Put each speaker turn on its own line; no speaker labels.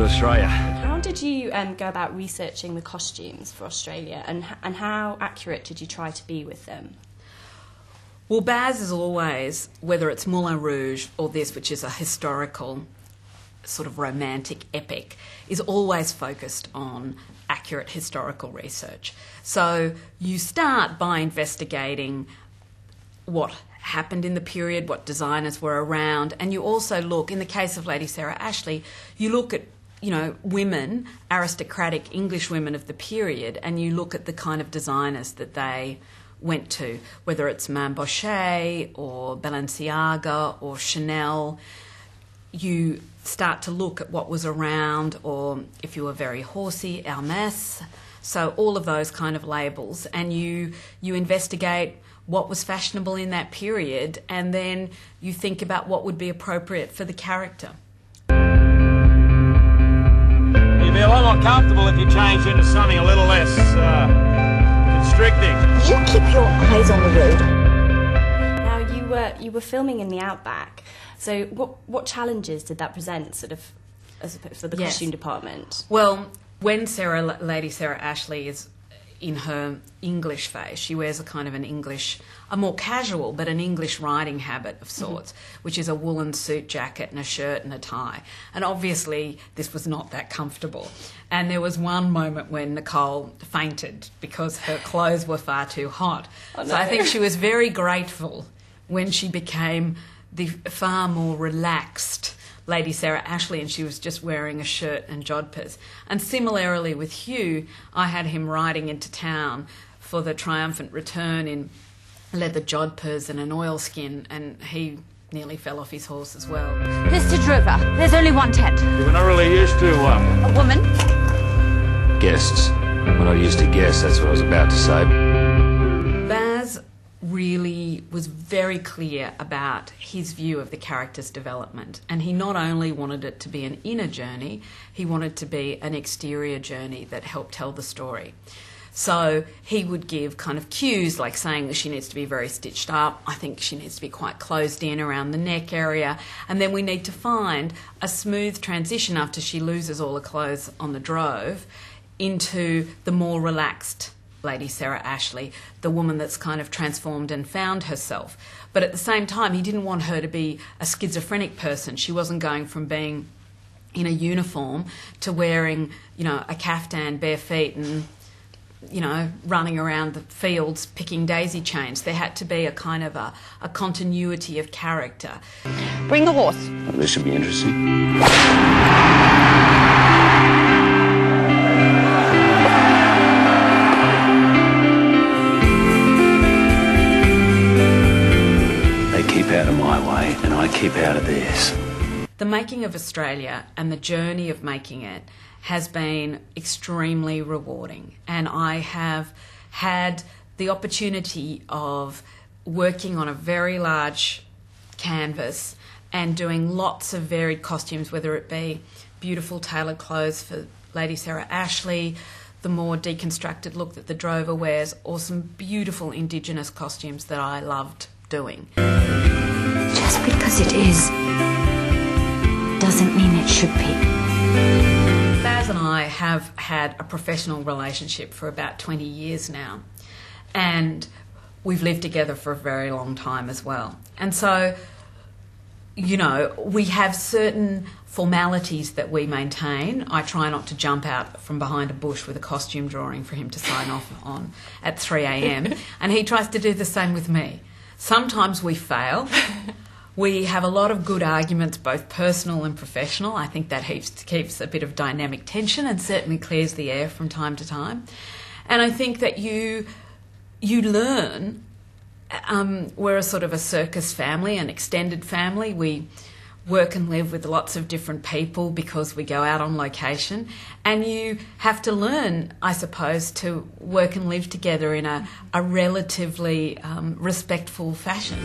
to Australia.
How did you go about researching the costumes for Australia, and how accurate did you try to be with them?
Well, Baz is always, whether it's Moulin Rouge or this, which is a historical sort of romantic epic, is always focused on accurate historical research. So you start by investigating what happened in the period, what designers were around, and you also look, in the case of Lady Sarah Ashley, you look at, you know, women, aristocratic English women of the period, and you look at the kind of designers that they went to, whether it's Madame Bochet or Balenciaga or Chanel. You start to look at what was around, or if you were very horsey, Hermès. So all of those kind of labels, and you investigate what was fashionable in that period, and then you think about what would be appropriate for the character.
You'd be a lot more comfortable if you changed into something a little less constricting.
You keep your eyes on the road.
Now, you were filming in the outback, so what challenges did that present, sort of, for the costume department?
Well, when Lady Sarah Ashley is in her English phase, she wears a kind of a more casual, but an English riding habit of sorts, which is a woolen suit jacket and a shirt and a tie. And obviously this was not that comfortable. And there was one moment when Nicole fainted because her clothes were far too hot. Oh, no. So I think she was very grateful when she became the far more relaxed Lady Sarah Ashley, and she was just wearing a shirt and jodhpurs. And similarly with Hugh, I had him riding into town for the triumphant return in leather jodhpurs and an oilskin, and he nearly fell off his horse as well.
Mr. Drover, there's only one tent.
We're not really used to
A woman?
Guests. We're not used to guests, that's what I was about to say.
Baz really was very clear about his view of the character's development, and he not only wanted it to be an inner journey, he wanted to be an exterior journey that helped tell the story. So he would give kind of cues, like saying that she needs to be very stitched up, I think she needs to be quite closed in around the neck area, and then we need to find a smooth transition after she loses all her clothes on the drove into the more relaxed Lady Sarah Ashley, the woman that's kind of transformed and found herself. But at the same time, he didn't want her to be a schizophrenic person. She wasn't going from being in a uniform to wearing, you know, a caftan, bare feet, and, you know, running around the fields picking daisy chains. There had to be a kind of a continuity of character.
Bring the horse.
Well, this should be interesting. Out of my way and I keep out of theirs.
The making of Australia and the journey of making it has been extremely rewarding, and I have had the opportunity of working on a very large canvas and doing lots of varied costumes, whether it be beautiful tailored clothes for Lady Sarah Ashley, the more deconstructed look that the drover wears, or some beautiful Indigenous costumes that I loved doing.
Just because it is doesn't mean it should be.
Baz and I have had a professional relationship for about 20 years now, and we've lived together for a very long time as well. And so, you know, we have certain formalities that we maintain. I try not to jump out from behind a bush with a costume drawing for him to sign off on at 3 a.m, and he tries to do the same with me. Sometimes we fail. We have a lot of good arguments, both personal and professional. I think that keeps a bit of dynamic tension and certainly clears the air from time to time. And I think that you learn. We're a sort of a circus family, an extended family. We work and live with lots of different people because we go out on location, and you have to learn, I suppose, to work and live together in a relatively respectful fashion.